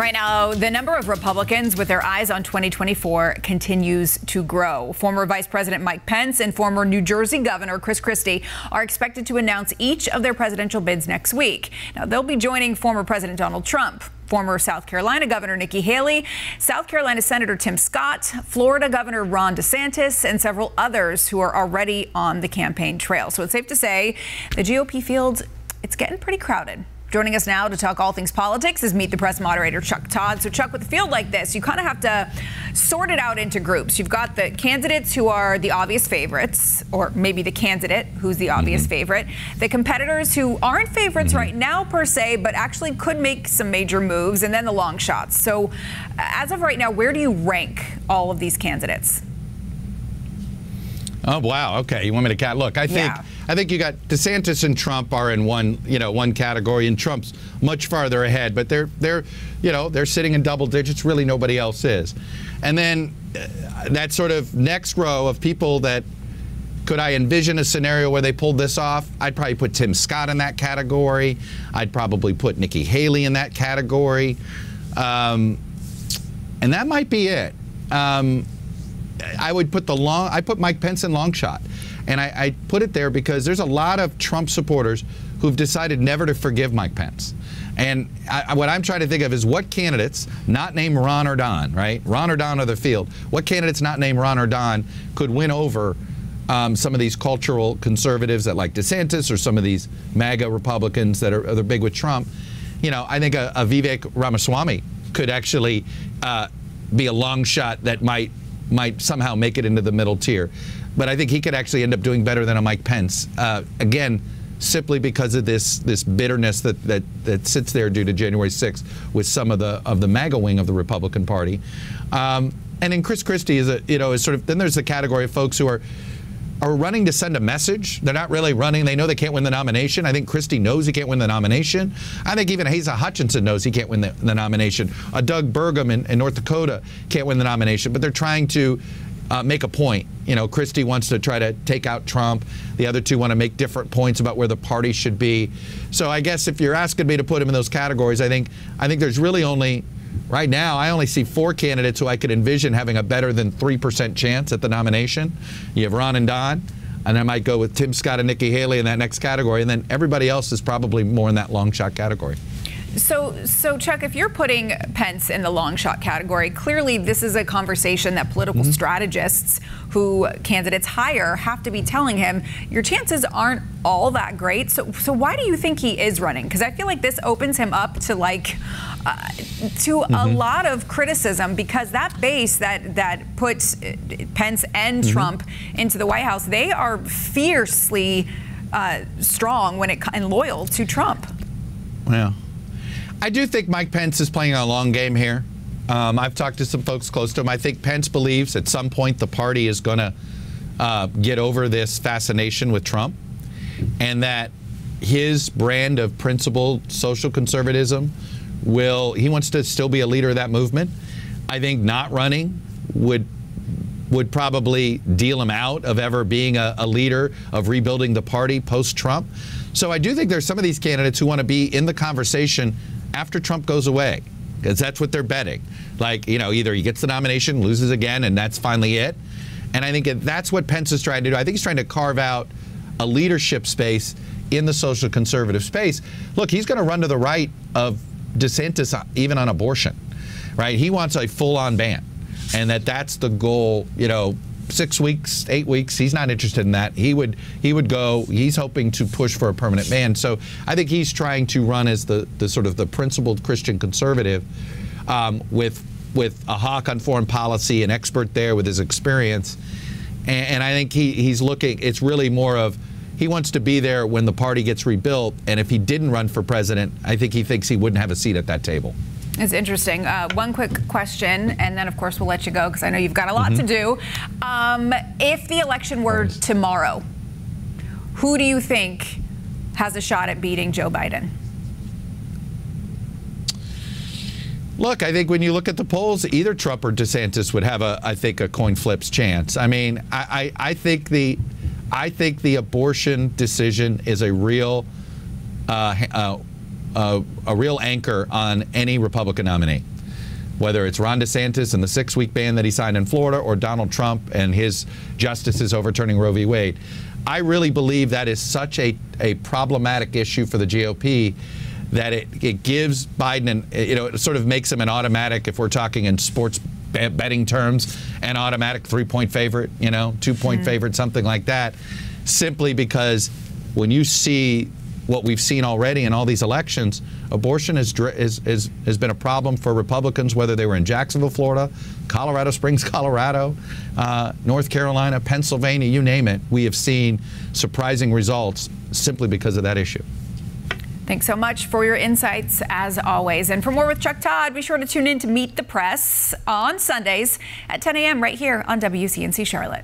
Right now, the number of Republicans with their eyes on 2024 continues to grow. Former Vice President Mike Pence and former New Jersey Governor Chris Christie are expected to announce each of their presidential bids next week. Now, they'll be joining former President Donald Trump, former South Carolina Governor Nikki Haley, South Carolina Senator Tim Scott, Florida Governor Ron DeSantis, and several others who are already on the campaign trail. So it's safe to say the GOP field, it's getting pretty crowded. Joining us now to talk all things politics is Meet the Press moderator Chuck Todd. So Chuck, with a field like this, you kind of have to sort it out into groups. You've got the candidates who are the obvious favorites, or maybe the candidate who's the obvious favorite, the competitors who aren't favorites right now per se, but actually could make some major moves, and then the long shots. So as of right now, where do you rank all of these candidates? Oh, wow. Okay. You want me to look? I think you got DeSantis and Trump are in one category, and Trump's much farther ahead. But they're sitting in double digits. Really, nobody else is. And then that sort of next row of people that could I envision a scenario where they pulled this off? I'd probably put Tim Scott in that category. I'd probably put Nikki Haley in that category, and that might be it. I would put I put Mike Pence in long shot. And I put it there because there's a lot of Trump supporters who've decided never to forgive Mike Pence. And what I'm trying to think of is what candidates, not named Ron or Don, right? Ron or Don of the field. What candidates not named Ron or Don could win over some of these cultural conservatives that like DeSantis, or some of these MAGA Republicans that are big with Trump. I think a Vivek Ramaswamy could actually be a long shot that might somehow make it into the middle tier. But I think he could actually end up doing better than a Mike Pence. Again, simply because of this bitterness that sits there due to January 6th with some of the MAGA wing of the Republican Party. And then Chris Christie is sort of, then there's the category of folks who are running to send a message. They're not really running. They know they can't win the nomination. I think Christie knows he can't win the nomination. I think even Asa Hutchinson knows he can't win the nomination. Doug Burgum in North Dakota can't win the nomination, but they're trying to make a point. Christie wants to try to take out Trump. The other two want to make different points about where the party should be. So I guess if you're asking me to put him in those categories, I think there's really only, right now, I only see 4 candidates who I could envision having a better than 3% chance at the nomination. You have Ron and Don, and I might go with Tim Scott and Nikki Haley in that next category, and then everybody else is probably more in that long shot category. So Chuck, if you're putting Pence in the long shot category, clearly this is a conversation that political strategists who candidates hire have to be telling him, your chances aren't all that great. So why do you think he is running? Because I feel like this opens him up to a lot of criticism, because that base that puts Pence and Trump into the White House, they are fiercely strong and loyal to Trump. Well, I do think Mike Pence is playing a long game here. I've talked to some folks close to him. I think Pence believes at some point the party is going to get over this fascination with Trump, and that his brand of principled social conservatism he wants to still be a leader of that movement. I think not running would probably deal him out of ever being a leader of rebuilding the party post-Trump. So I do think there's some of these candidates who want to be in the conversation after Trump goes away, because that's what they're betting. Either he gets the nomination, loses again, and that's finally it. And I think that's what Pence is trying to do. I think he's trying to carve out a leadership space in the social conservative space. Look, he's going to run to the right of DeSantis even on abortion, right? He wants a full-on ban, and that's the goal. 6 weeks, 8 weeks. He's not interested in that. He would go. He's hoping to push for a permanent ban. So I think he's trying to run as the sort of the principled Christian conservative, with a hawk on foreign policy, an expert there with his experience. And I think he's looking. It's really more of, he wants to be there when the party gets rebuilt. And if he didn't run for president, I think he thinks he wouldn't have a seat at that table. It's interesting. One quick question, and then, of course, we'll let you go because I know you've got a lot to do. If the election were tomorrow, who do you think has a shot at beating Joe Biden? Look, I think when you look at the polls, either Trump or DeSantis would have I think a coin flip's chance. I mean, I think the abortion decision is a real anchor on any Republican nominee. whether it's Ron DeSantis and the 6-week ban that he signed in Florida, or Donald Trump and his justices overturning Roe v. Wade. I really believe that is such a problematic issue for the GOP that it gives Biden, it sort of makes him an automatic, if we're talking in sports betting terms, an automatic 3-point favorite, 2-point favorite, something like that, simply because when you see what we've seen already in all these elections, abortion has been a problem for Republicans, whether they were in Jacksonville, Florida, Colorado Springs, Colorado, North Carolina, Pennsylvania, you name it. We have seen surprising results simply because of that issue. Thanks so much for your insights, as always. And for more with Chuck Todd, be sure to tune in to Meet the Press on Sundays at 10 a.m. right here on WCNC Charlotte.